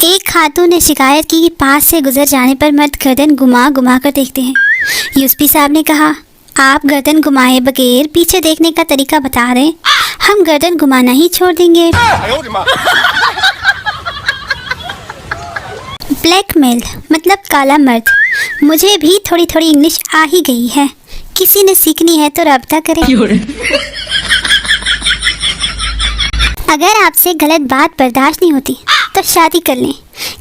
एक खातून ने शिकायत की कि पास से गुजर जाने पर मर्द गर्दन घुमा घुमा कर देखते हैं। यूएसपी साहब ने कहा, आप गर्दन घुमाए बगैर पीछे देखने का तरीका बता रहे, हम गर्दन घुमाना ही छोड़ देंगे। ब्लैकमेल मतलब काला मर्द। मुझे भी थोड़ी थोड़ी इंग्लिश आ ही गई है, किसी ने सीखनी है तो राब्ता करें। अगर आपसे गलत बात बर्दाश्त नहीं होती तो शादी कर लें,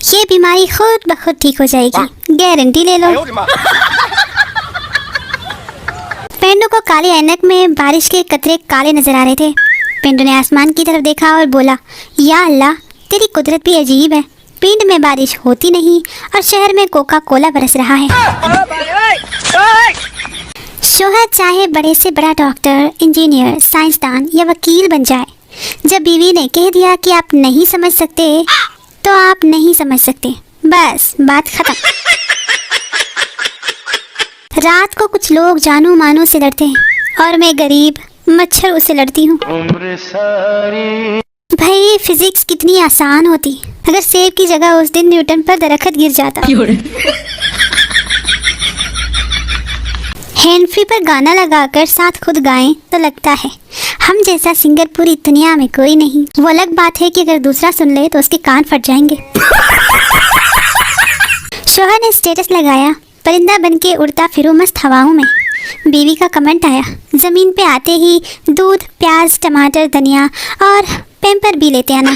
ये बीमारी खुद ब खुद ठीक हो जाएगी, गारंटी ले लो। पेंडू को काले ऐनक में बारिश के कतरे काले नजर आ रहे थे। पेंडू ने आसमान की तरफ देखा और बोला, या अल्लाह, तेरी कुदरत भी अजीब है। पिंड में बारिश होती नहीं और शहर में कोका कोला बरस रहा है। शोहर चाहे बड़े से बड़ा डॉक्टर, इंजीनियर, साइंसदान या वकील बन जाए, जब बीवी ने कह दिया कि आप नहीं समझ सकते तो आप नहीं समझ सकते, बस बात खत्म। रात को कुछ लोग जानू मानू से लड़ते हैं और मैं गरीब मच्छर उससे लड़ती हूँ। भाई फिजिक्स कितनी आसान होती अगर सेब की जगह उस दिन न्यूटन पर दरख्त गिर जाता। हैंड फ्री पर गाना लगाकर साथ खुद गाएं तो लगता है हम जैसा सिंगर पूरी दुनिया में कोई नहीं। वो अलग बात है कि अगर दूसरा सुन ले तो उसके कान फट जाएंगे। शोहर ने स्टेटस लगाया, परिंदा बनके उड़ता फिरूं मस्त हवाओं में। बीवी का कमेंट आया, जमीन पे आते ही दूध, प्याज, टमाटर, धनिया और पैम्पर भी लेते आना।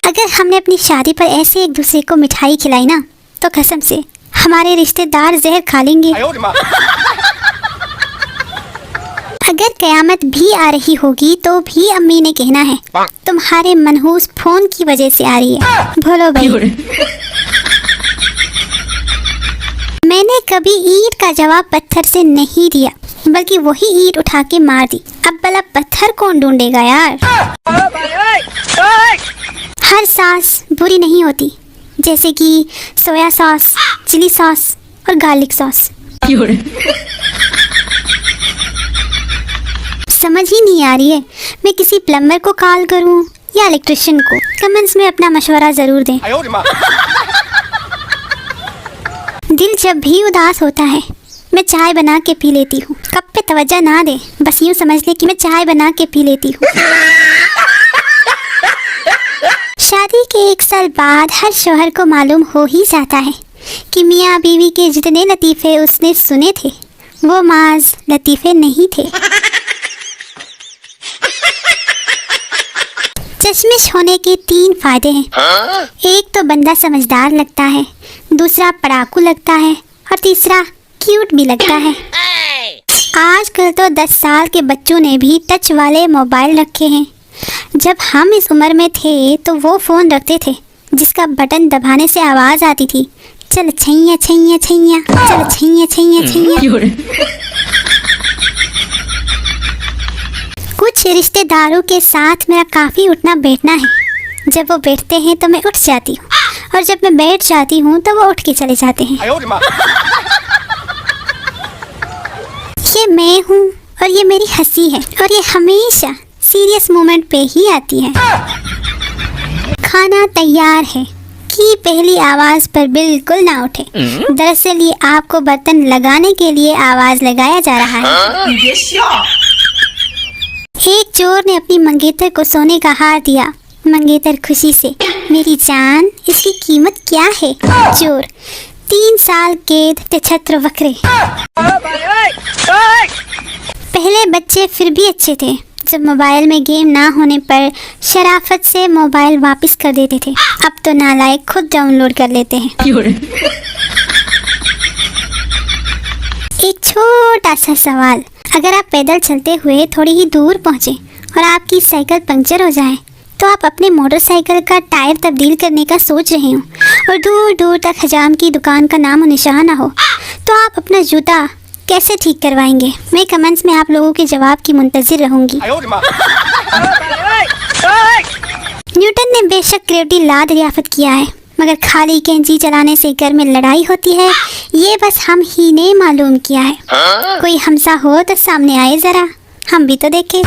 अगर हमने अपनी शादी पर ऐसे एक दूसरे को मिठाई खिलाई ना तो कसम से हमारे रिश्तेदार जहर खा लेंगे। अगर कयामत भी आ रही होगी तो भी अम्मी ने कहना है तुम्हारे मनहूस फोन की वजह से आ रही है। बोलो भाई। मैंने कभी ईंट का जवाब पत्थर से नहीं दिया, बल्कि वही ईंट उठा के मार दी। अब भला पत्थर कौन ढूंढेगा यार। हर सॉस बुरी नहीं होती, जैसे कि सोया सॉस, चिली सॉस और गार्लिक सॉस। समझ ही नहीं आ रही है मैं किसी प्लम्बर को कॉल करूं या इलेक्ट्रिशियन को। कमेंट्स में अपना मशवरा जरूर दें। दिल जब भी उदास होता है मैं चाय बना के पी लेती हूँ। कप पे तवज्जो ना दे, बस यूँ समझ ले कि मैं चाय बना के पी लेती हूँ। शादी के 1 साल बाद हर शौहर को मालूम हो ही जाता है कि मियाँ बीवी के जितने लतीफ़े उसने सुने थे वो माज लतीफ़े नहीं थे। चश्मिश होने के 3 फायदे हैं। एक तो बंदा समझदार लगता है, दूसरा पढ़ाकू लगता है और तीसरा क्यूट भी लगता है। आजकल तो 10 साल के बच्चों ने भी टच वाले मोबाइल रखे हैं। जब हम इस उम्र में थे तो वो फ़ोन रखते थे जिसका बटन दबाने से आवाज़ आती थी, चल छैया छैया छैया, चल छैया छैया छैया। कुछ रिश्तेदारों के साथ मेरा काफ़ी उठना बैठना है। जब वो बैठते हैं तो मैं उठ जाती हूँ और जब मैं बैठ जाती हूँ तो वो उठ के चले जाते हैं। ये मैं हूँ और ये मेरी हंसी है और ये हमेशा सीरियस मोमेंट पे ही आती है। खाना तैयार है कि पहली आवाज़ पर बिल्कुल ना उठे। दरअसल ये आपको बर्तन लगाने के लिए आवाज़ लगाया जा रहा है। एक चोर ने अपनी मंगेतर को सोने का हार दिया। मंगेतर खुशी से, मेरी जान इसकी कीमत क्या है? चोर, 3 साल कैद, तेछत्र वक्रे। पहले बच्चे फिर भी अच्छे थे, जब मोबाइल में गेम ना होने पर शराफत से मोबाइल वापस कर देते थे। अब तो नालायक खुद डाउनलोड कर लेते हैं। एक छोटा सा सवाल, अगर आप पैदल चलते हुए थोड़ी ही दूर पहुँचे और आपकी साइकिल पंक्चर हो जाए तो आप अपने मोटरसाइकिल का टायर तब्दील करने का सोच रहे हो और दूर दूर तक हजाम की दुकान का नाम और निशान ना हो तो आप अपना जूता कैसे ठीक करवाएंगे? मैं कमेंट्स में आप लोगों के जवाब की मुंतजिर रहूंगी। न्यूटन ने बेशक ग्रेविटी ला दरियाफ्त किया है, मगर खाली कैंची चलाने से घर में लड़ाई होती है ये बस हम ही ने मालूम किया है। कोई हमसा हो तो सामने आए जरा, हम भी तो देखें।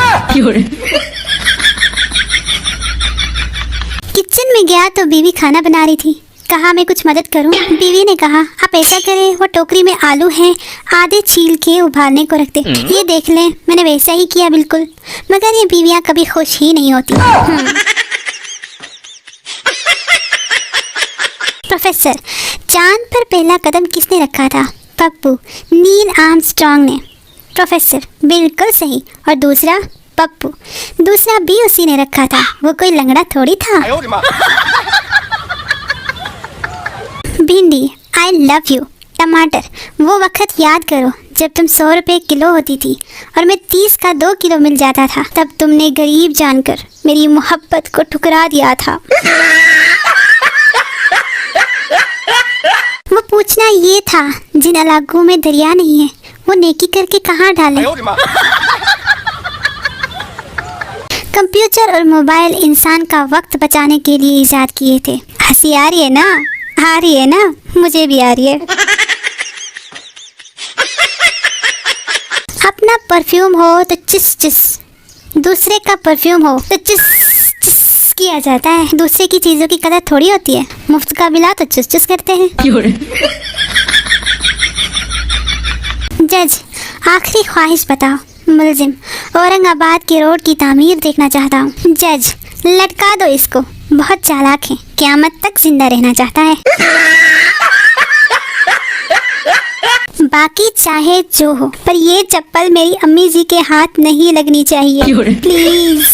में गया तो बीवी खाना बना रही थी। कहा मैं कुछ मदद करूं? बीवी ने कहा आप ऐसा करें, वो टोकरी में आलू हैं, आधे छील के उबालने को रख दे। ये देख लें, मैंने वैसा ही किया बिल्कुल। मगर ये बीवियां कभी खुश ही नहीं होती। प्रोफेसर, चांद पर पहला कदम किसने रखा था? पप्पू, नील आर्मस्ट्रांग ने। प्रोफेसर, बिल्कुल सही। और दूसरा? पप्पू, दूसरा भी उसी ने रखा था, वो कोई लंगड़ा थोड़ी था। भिंडी, आई लव यू। टमाटर, वो वक्त याद करो जब तुम 100 रुपए किलो होती थी और मैं 30 का 2 किलो मिल जाता था। तब तुमने गरीब जानकर मेरी मोहब्बत को ठुकरा दिया था। वो पूछना ये था, जिन इलाकों में दरिया नहीं है वो नेकी करके कहाँ डाले? कंप्यूटर और मोबाइल इंसान का वक्त बचाने के लिए इजाद किए थे। हंसी आ रही है ना? आ रही है ना? मुझे भी आ रही है। अपना परफ्यूम हो तो चिस चिस, दूसरे का परफ्यूम हो तो चिस चिस किया जाता है। दूसरे की चीजों की कदर थोड़ी होती है। मुफ्त का मिला तो चिस चिस करते हैं। जज, आखिरी ख्वाहिश बताओ। मुलजिम, औरंगाबाद के रोड की तामीर देखना चाहता हूँ। जज, लटका दो इसको, बहुत चालाक है, क़यामत तक जिंदा रहना चाहता है। बाकी चाहे जो हो, पर ये चप्पल मेरी अम्मी जी के हाथ नहीं लगनी चाहिए, प्लीज।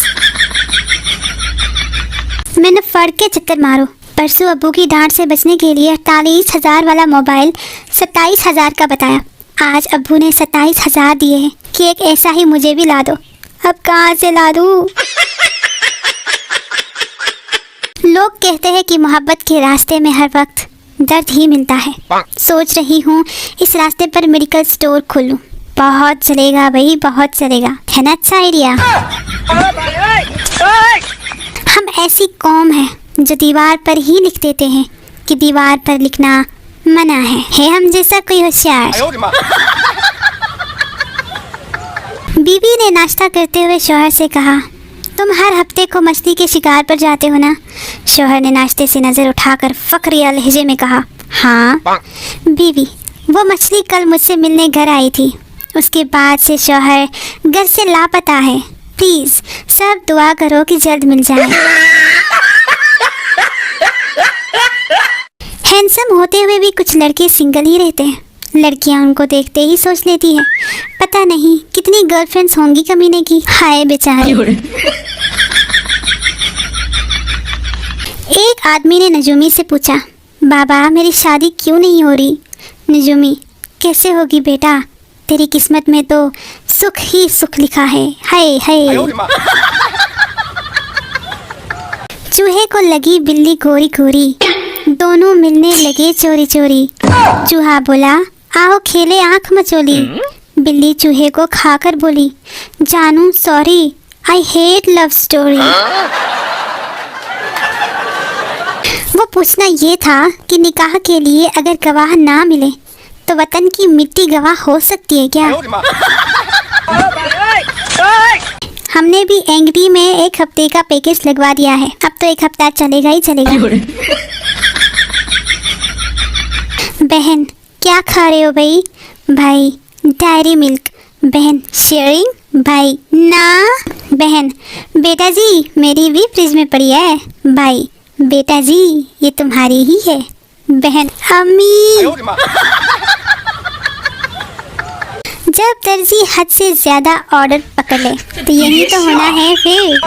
मैंने फड़ के चक्कर मारो। परसों अब्बू की डांट से बचने के लिए 48,000 वाला मोबाइल 27,000 का बताया। आज अब्बू ने 27,000 दिए हैं कि एक ऐसा ही मुझे भी ला दो। अब कहाँ से ला दूँ? लोग कहते हैं कि मोहब्बत के रास्ते में हर वक्त दर्द ही मिलता है। सोच रही हूँ इस रास्ते पर मेडिकल स्टोर खोलूं। बहुत चलेगा भाई, बहुत चलेगा, है ना? अच्छा आइडिया। हम ऐसी कौम है जो दीवार पर ही लिख देते हैं कि दीवार पर लिखना मना है हम जैसा कोई होशियार। बीवी ने नाश्ता करते हुए शौहर से कहा, तुम हर हफ्ते को मछली के शिकार पर जाते हो ना? शौहर ने नाश्ते से नजर उठाकर फक्रिया लहजे में कहा, हाँ। बीवी, वो मछली कल मुझसे मिलने घर आई थी। उसके बाद से शौहर घर से लापता है। प्लीज सब दुआ करो कि जल्द मिल जाए। हैंडसम होते हुए भी कुछ लड़के सिंगल ही रहते हैं। लड़कियां उनको देखते ही सोच लेती है, पता नहीं कितनी गर्लफ्रेंड्स होंगी कमीने की। हाय बेचारे। एक आदमी ने नजूमी से पूछा, बाबा मेरी शादी क्यों नहीं हो रही? नजूमी, कैसे होगी बेटा, तेरी किस्मत में तो सुख ही सुख लिखा है। हाय हाय। चूहे को लगी बिल्ली गोरी गोरी, दोनों मिलने लगे चोरी चोरी। चूहा बोला, आओ खेले आंख मचोली। बिल्ली चूहे को खाकर बोली, जानू sorry, I hate love story. वो पूछना ये था कि निकाह के लिए अगर गवाह ना मिले तो वतन की मिट्टी गवाह हो सकती है क्या? हमने भी एंग्री में 1 हफ्ते का पैकेज लगवा दिया है। अब तो 1 हफ्ता चलेगा ही चलेगा। बहन, क्या खा रहे हो भाई? भाई, डायरी मिल्क। बहन, शेयरिंग? भाई, ना। बहन, बेटा जी मेरी भी फ्रिज में पड़ी है। भाई, बेटा जी ये तुम्हारी ही है। बहन, अम्मी। जब दर्जी हद से ज्यादा ऑर्डर पकड़ ले तो यही तो होना है फिर।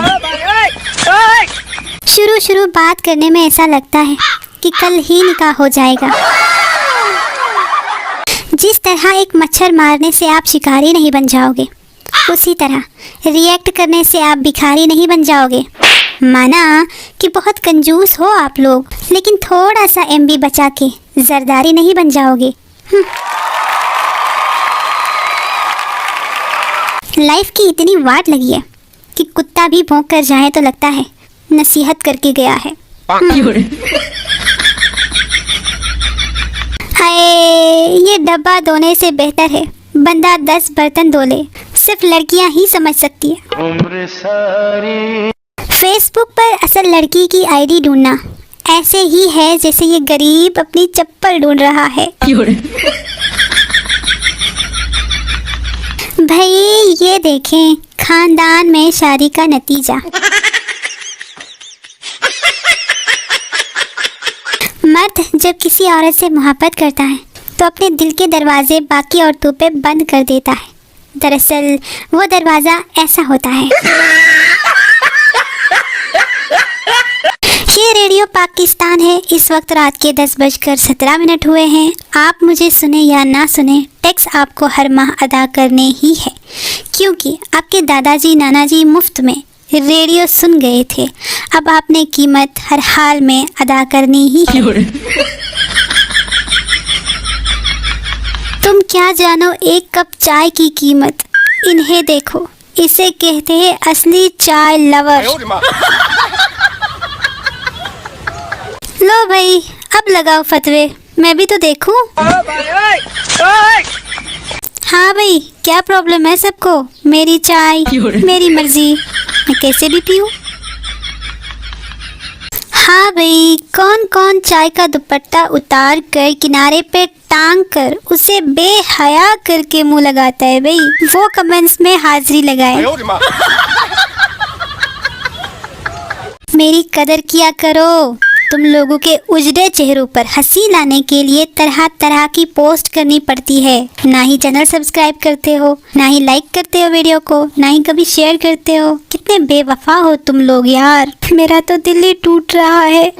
शुरू बात करने में ऐसा लगता है कि कल ही निकाह हो जाएगा। जिस तरह एक मच्छर मारने से आप शिकारी नहीं बन जाओगे, उसी तरह रिएक्ट करने से आप भिखारी नहीं बन जाओगे। माना कि बहुत कंजूस हो आप लोग, लेकिन थोड़ा सा एमबी बचा के जरदारी नहीं बन जाओगे। लाइफ की इतनी वाट लगी है कि कुत्ता भी भौंक कर जाए तो लगता है नसीहत करके गया है। हाय, ये डब्बा धोने से बेहतर है बंदा 10 बर्तन धो ले। सिर्फ लड़कियां ही समझ सकती है। फेसबुक पर असल लड़की की आईडी ढूंढना ऐसे ही है जैसे ये गरीब अपनी चप्पल ढूंढ रहा है। भाई ये देखें, खानदान में शादी का नतीजा। मर्द जब किसी औरत से मोहब्बत करता है तो अपने दिल के दरवाजे बाकी औरतों पे बंद कर देता है। दरअसल वो दरवाज़ा ऐसा होता है। ये रेडियो पाकिस्तान है। इस वक्त रात के 10:17 हुए हैं। आप मुझे सुने या ना सुने, टैक्स आपको हर माह अदा करने ही है, क्योंकि आपके दादाजी नानाजी मुफ्त में रेडियो सुन गए थे। अब आपने कीमत हर हाल में अदा करनी ही है। तुम क्या जानो एक कप चाय की कीमत, इन्हें देखो, इसे कहते हैं असली चाय लवर। लो भाई, अब लगाओ फतवे, मैं भी तो देखूं। हाँ भाई, क्या प्रॉब्लम है सबको? मेरी चाय मेरी मर्जी, मैं कैसे भी पीऊं। हाँ भाई, कौन कौन चाय का दुपट्टा उतार कर किनारे पे टांग कर उसे बेहया करके मुंह लगाता है भाई, वो कमेंट्स में हाजिरी लगाए। मेरी कदर किया करो। तुम लोगों के उजड़े चेहरों पर हंसी लाने के लिए तरह तरह की पोस्ट करनी पड़ती है। ना ही चैनल सब्सक्राइब करते हो, ना ही लाइक करते हो वीडियो को, ना ही कभी शेयर करते हो। कितने बेवफा हो तुम लोग यार, मेरा तो दिल ही टूट रहा है।